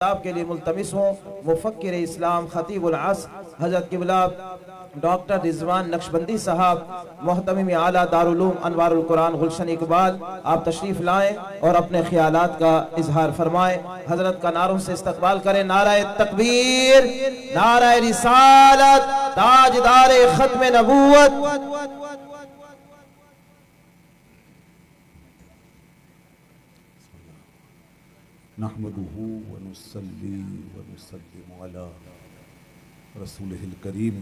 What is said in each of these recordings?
آپ کے لیے ملتمس ہوں مفکر اسلام خطیب العصر حضرت قبلہ ڈاکٹر رضوان نقشبندی صاحب محتمم اعلیٰ دارالعلوم انوار القرآن گلشن اقبال آپ تشریف لائیں اور اپنے خیالات کا اظہار فرمائیں. حضرت کا نعروں سے استقبال کریں. نعرہ تکبیر، نعرہ رسالت، تاجدار ختم نبوت. نحمده ونصلي ونسلم على رسوله الكريم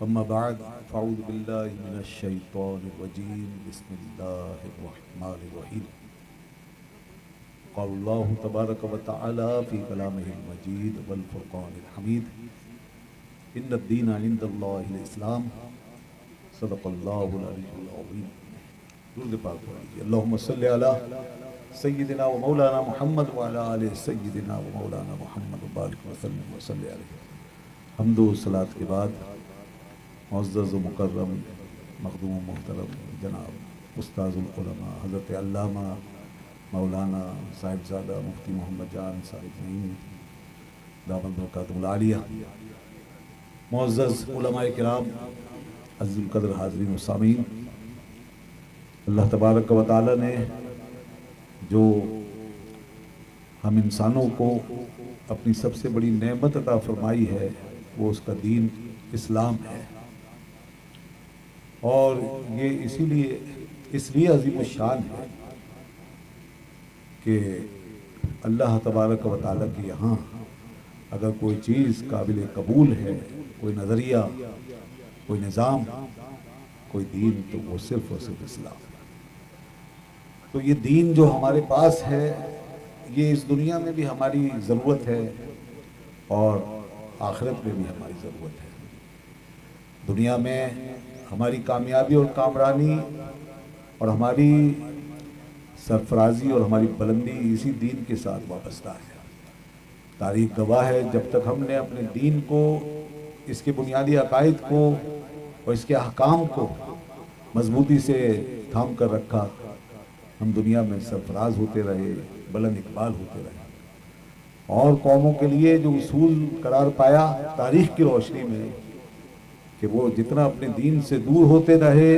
اما بعد فاعوذ بالله من الشيطان الرجيم بسم الله الرحمن الرحيم قال الله تبارك وتعالى في كلامه المجيد والفرقان الحميد ان الدين عند الله الاسلام صدق الله العلي العظيم. درود پاک پڑھیے. اللهم صل على سیدنا و مولانا محمد وعلی آلہ سیدنا و مولانا محمد وبارک وسلم وصلی علیہ. حمد و صلاۃ کے بعد معزز و مکرم مخدوم و محترم جناب استاذ العلماء حضرت علامہ مولانا صاحبزادہ مفتی محمد جان صاحب نعیم دامت برکاتہ العالیہ، معزز علماء کرام، عزیز القدر حاضرین و سامعین، اللہ تبارک و تعالی نے جو ہم انسانوں کو اپنی سب سے بڑی نعمت عطا فرمائی ہے وہ اس کا دین اسلام ہے. اور یہ اس لیے عظیم الشان ہے کہ اللہ تبارک و تعالیٰ کے یہاں اگر کوئی چیز قابل قبول ہے، کوئی نظریہ، کوئی نظام، کوئی دین، تو وہ صرف اور صرف اسلام ہے. تو یہ دین جو ہمارے پاس ہے یہ اس دنیا میں بھی ہماری ضرورت ہے اور آخرت میں بھی ہماری ضرورت ہے. دنیا میں ہماری کامیابی اور کامرانی اور ہماری سرفرازی اور ہماری بلندی اسی دین کے ساتھ وابستہ ہے. تاریخ گواہ ہے جب تک ہم نے اپنے دین کو، اس کے بنیادی عقائد کو اور اس کے احکام کو مضبوطی سے تھام کر رکھا، ہم دنیا میں سرفراز ہوتے رہے، بلند اقبال ہوتے رہے. اور قوموں کے لیے جو اصول قرار پایا تاریخ کی روشنی میں کہ وہ جتنا اپنے دین سے دور ہوتے رہے،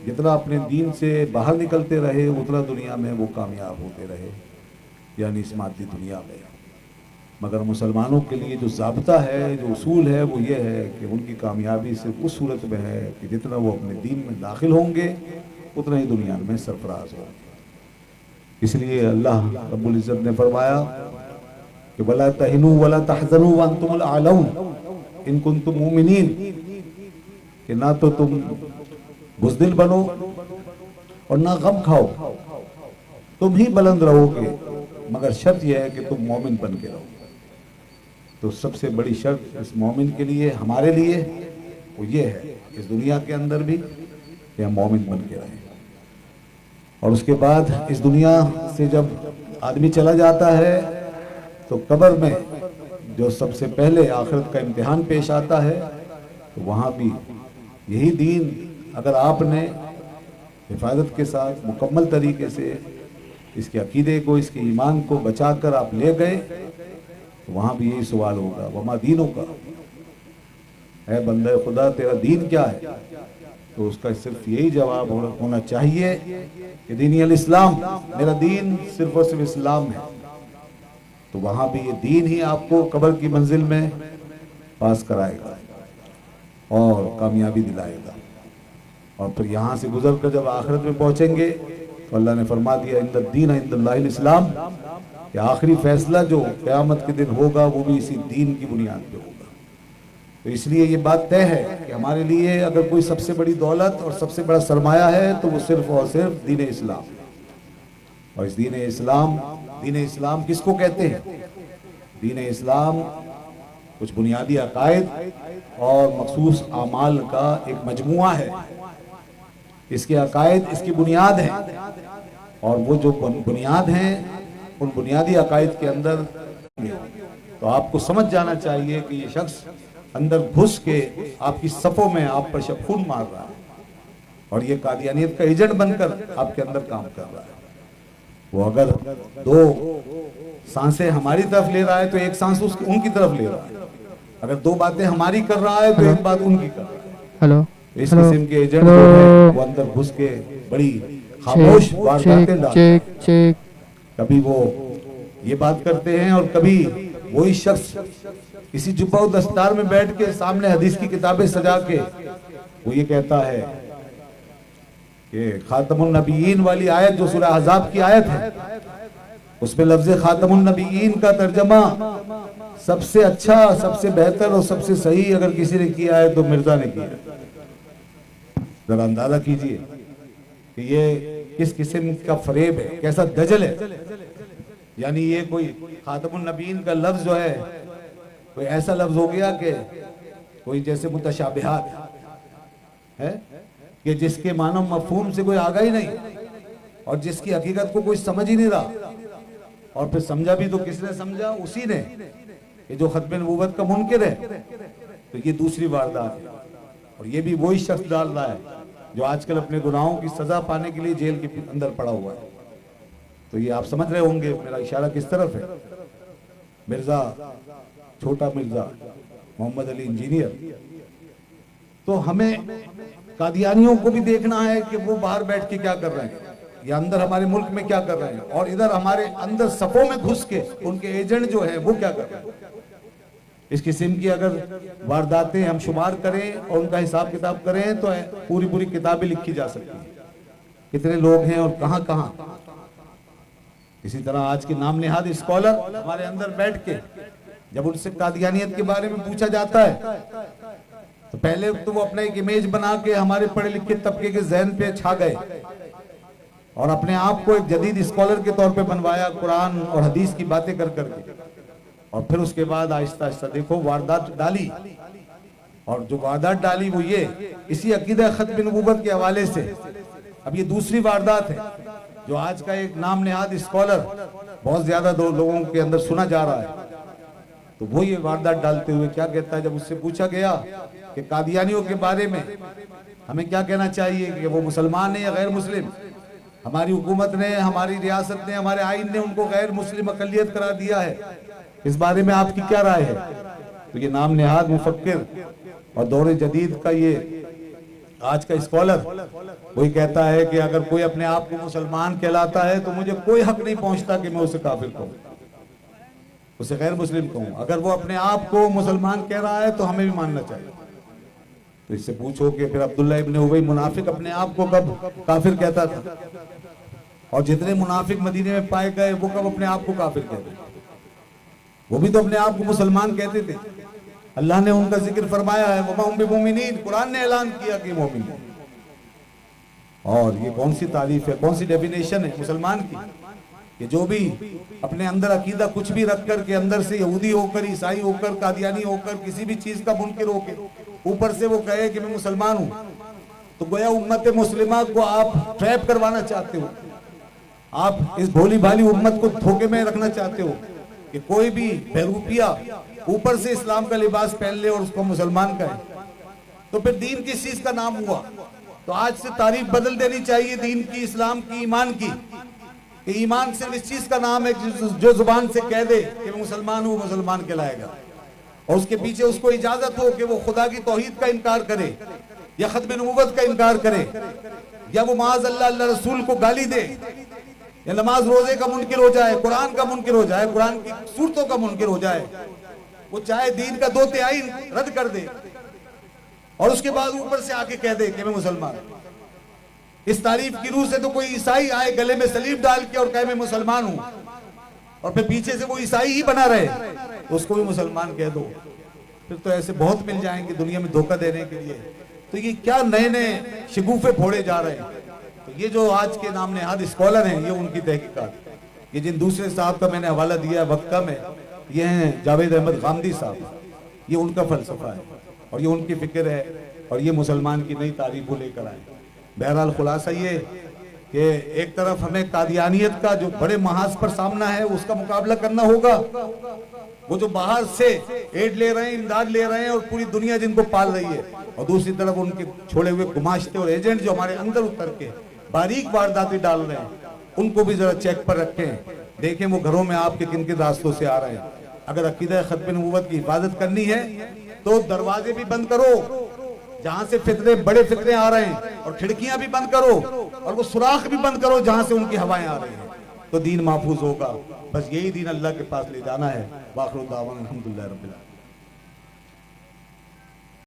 جتنا اپنے دین سے باہر نکلتے رہے، اتنا دنیا میں وہ کامیاب ہوتے رہے، یعنی اس مادی دنیا میں. مگر مسلمانوں کے لیے جو ضابطہ ہے، جو اصول ہے، وہ یہ ہے کہ ان کی کامیابی صرف اس صورت میں ہے کہ جتنا وہ اپنے دین میں داخل ہوں گے اتنا ہی دنیا میں سرفراز ہو. اس لیے اللہ رب العزت نے فرمایا کہ وَلَا تَهِنُوا وَلَا تَحْزَنُوا وَأَنْتُمُ الْأَعْلَوْنَ إِن كُنتُم مُؤْمِنِينَ، کہ نہ تو تم بزدل بنو اور نہ غم کھاؤ، تم ہی بلند رہو گے، مگر شرط یہ ہے کہ تم مومن بن کے رہو. تو سب سے بڑی شرط اس مومن کے لیے، ہمارے لیے، وہ یہ ہے اس دنیا کے اندر بھی کہ ہم مومن بن کے رہیں. اور اس کے بعد اس دنیا سے جب آدمی چلا جاتا ہے تو قبر میں جو سب سے پہلے آخرت کا امتحان پیش آتا ہے، تو وہاں بھی یہی دین اگر آپ نے حفاظت کے ساتھ مکمل طریقے سے اس کے عقیدے کو، اس کے ایمان کو بچا کر آپ لے گئے، تو وہاں بھی یہی سوال ہوگا وما دینوں کا، اے بندہ خدا تیرا دین کیا ہے؟ تو اس کا صرف یہی جواب ہونا چاہیے کہ دینی الاسلام، میرا دین صرف اور صرف اسلام ہے. تو وہاں بھی یہ دین ہی آپ کو قبر کی منزل میں پاس کرائے گا اور کامیابی دلائے گا. اور پھر یہاں سے گزر کر جب آخرت میں پہنچیں گے تو اللہ نے فرما دیا ان الدین عند اللہ الاسلام، کہ آخری فیصلہ جو قیامت کے دن ہوگا وہ بھی اسی دین کی بنیاد پہ ہوگا. تو اس لیے یہ بات طے ہے کہ ہمارے لیے اگر کوئی سب سے بڑی دولت اور سب سے بڑا سرمایہ ہے تو وہ صرف اور صرف دین اسلام ہے. اور اس دین اسلام کس کو کہتے ہیں؟ دین اسلام کچھ بنیادی عقائد اور مخصوص اعمال کا ایک مجموعہ ہے. اس کے عقائد اس کی بنیاد ہے، اور وہ جو بنیاد ہیں ان بنیادی عقائد کے اندر تو آپ کو سمجھ جانا چاہیے کہ یہ شخص اندر گھس کے آپ کی صفوں میں آپ پر خون مار رہا ہے اور یہ قادیانیت کا ایجنٹ بن کر آپ کے اندر کام کر رہا ہے. وہ اگر 2 सांसें हमारी तरफ ले रहा है तो एक सांस उनकी तरफ ले रहा है, अगर 2 बातें हमारी कर रहा है तो एक बात उनकी कर रहा है। हेलो, इस किस्म के एजेंट जो है वो अंदर घुस के बड़ी खामोश वारदातें डालते हैं। चेक कभी वो ये बात करते हैं और कभी वही शख्स किसी जुब्बा और दस्तार में बैठ के सामने हदीस की किताबें सजा के वो ये कहता है कि खातमुन नबीयीन वाली आयत जो सूरह अहज़ाब की आयत है, उसमें लफ्ज़ खातमुन नबीयीन का तर्जमा सबसे अच्छा, सबसे बेहतर और सबसे सही अगर किसी ने किया है तो मिर्जा ने किया। जरा अंदाजा कीजिए कि ये किस किस्म का फरेब है, कैसा दजल है। यानी ये कोई खातमुन नबीयीन का लफ्ज जो है कोई ऐसा लफ्ज हो गया कि कोई जैसे मुतशाबिहात है कि जिसके मानो मफहूम से कोई आगा ही नहीं और जिसकी हकीकत को कोई समझ ही नहीं रहा, और फिर समझा भी तो किसने समझा? उसी ने कि जो खत्म नबूवत का मुनकिर है। तो ये दूसरी वारदात है, और ये भी वही शख्स डाल रहा है जो आजकल अपने गुनाहों की सजा पाने के लिए जेल के अंदर पड़ा हुआ है। तो ये आप समझ रहे होंगे मेरा इशारा किस तरफ है। मिर्जा, छोटा मिर्जा, मोहम्मद अली इंजीनियर। तो हमें कादियानियों को भी देखना है कि वो बाहर बैठ के क्या कर रहे हैं या अंदर हमारे मुल्क में क्या कर रहे हैं, और इधर हमारे अंदर सफों में घुस के उनके एजेंट जो है वो क्या कर रहे हैं। इस किस्म की अगर वारदातें हम शुमार करें और उनका हिसाब किताब करें तो पूरी पूरी किताबें लिखी जा सकती हैं, कितने लोग हैं और कहां कहां। इसी तरह आज के नाम निहाद स्कॉलर हमारे अंदर बैठ के जब उनसे कादियानियत के बारे में पूछा जाता है तो पहले तो वो अपना एक इमेज बना के हमारे पढ़े लिखे तबके के ज़हन पे छा गए और अपने आप को एक जदीद स्कॉलर के तौर पे बनवाया, कुरान और हदीस की बातें कर करके। और फिर उसके बाद आहिस्ता आहिस्ता देखो वारदात डाली, और जो वारदात डाली वो ये इसी अकीदा खत्म नबूवत के हवाले से। अब ये दूसरी वारदात है जो आज का एक नाम नेहाद स्कॉलर बहुत ज्यादा लोगों के अंदर सुना जा रहा है। तो वो ये वारदात डालते हुए क्या कहता है, जब उससे पूछा गया कि कादियानियों के बारे में हमें क्या कहना चाहिए कि वो मुसलमान है या गैर मुस्लिम, हमारी हुकूमत ने, हमारी रियासत ने, हमारे आइन ने उनको गैर मुस्लिम अकलियत करार दिया है, इस बारे में आपकी क्या राय है। तो ये नाम नेहाद मुफक्किर और दौर जदीद का ये आज का स्कॉलर वही कहता है कि अगर कोई अपने आप को मुसलमान कहलाता है तो मुझे कोई हक नहीं पहुंचता कि मैं उसे काफिर कहूं, उसे गैर मुस्लिम कहूं। अगर वो अपने आप को मुसलमान कह रहा है तो हमें भी मानना चाहिए। तो इससे पूछो कि फिर अब्दुल्ला इब्न उबई मुनाफिक अपने आप को कब काफिर कहता था, और जितने मुनाफिक मदीने में पाए गए वो कब अपने आप को काफिर कहते थे? वो भी तो अपने आप को मुसलमान कहते थे। अल्लाह ने उनका जिक्र फरमाया है, वमा हुम बिमुमिनीन, कुरान ने ऐलान किया कि मोमिन है। और ये कौन सी तारीफ है, कौन सी डेफिनेशन है मुसलमान की, कि जो भी अपने अंदर अकीदा कुछ भी रख कर के अंदर से यहूदी होकर, ईसाई होकर, कादियानी होकर, किसी भी चीज का मुनकिर होकर ऊपर से वो कहे कि मैं मुसलमान हूं, तो गोया उम्मत मुस्लिमा को आप ट्रैप करवाना चाहते हो। आप इस भोली भाली उम्मत को धोखे में रखना चाहते हो कि कोई भी बेरूपिया ऊपर से इस्लाम का लिबास पहन ले और उसको मुसलमान कहे। तो फिर दीन किस चीज का नाम हुआ? तो आज से तारीफ बदल देनी चाहिए दीन की, इस्लाम की, ईमान की। ईमान सिर्फ इस चीज का नाम है जो जुबान से कह दे कि मैं मुसलमान हूं, मुसलमान कहलाएगा, और उसके पीछे उसको इजाजत हो कि वो खुदा की तौहीद का इनकार करे या खत्म नबूवत का इनकार करे, या वो माज़ अल्लाह रसूल को गाली दे, या नमाज रोजे का मुनकिर हो जाए, कुरान का मुनकिर हो जाए, कुरान की सूरतों का मुनकिर हो जाए। वो चाहे दीन का 2 तिहाई रद्द कर दे और उसके बाद ऊपर से आके कह दे कि मैं मुसलमान। इस तारीफ की रूह से तो कोई ईसाई आए गले में सलीब डाल के और कहे मैं मुसलमान हूं, और फिर पीछे से वो ईसाई ही बना रहे तो उसको भी मुसलमान कह दो। फिर तो ऐसे बहुत मिल जाएंगे दुनिया में धोखा देने के लिए। तो ये क्या नए नए शिगुफे फोड़े जा रहे हैं। तो ये जो आज के नाम नेहाद स्कॉलर हैं, ये उनकी तहकीकात। ये जिन दूसरे साहब का मैंने हवाला दिया है वक्का में, ये हैं जावेद अहमद गामदी साहब। ये उनका फलसफा है और ये उनकी फिक्र है, और ये मुसलमान की नई तारीफ को लेकर आए। बहरहाल खुलासा ये कि एक तरफ हमें कादियानियत का जो बड़े महाज पर सामना है उसका मुकाबला करना होगा, वो जो बाहर से एड ले रहे हैं, इमदाद ले रहे हैं और पूरी दुनिया जिनको पाल रही है, और दूसरी तरफ उनके छोड़े हुए गुमाश्ते और एजेंट जो हमारे अंदर उतर के बारीक वारदातें डाल रहे हैं। ان کو بھی ذرا چیک پر رکھیں، دیکھیں وہ گھروں میں آپ کے کن کن راستوں سے آ رہے ہیں۔ اگر عقیدہ ختم نبوت کی حفاظت کرنی ہے تو دروازے بھی بند کرو، جہاں سے فتنے بڑے فتنے آ رہے ہیں، اور کھڑکیاں بھی بند کرو، اور وہ سوراخ بھی بند کرو جہاں سے ان کی ہوائیں آ رہی ہیں، تو دین محفوظ ہوگا۔ بس یہی دین اللہ کے پاس لے جانا ہے۔ وآخر دعوانا الحمدللہ رب العالمین۔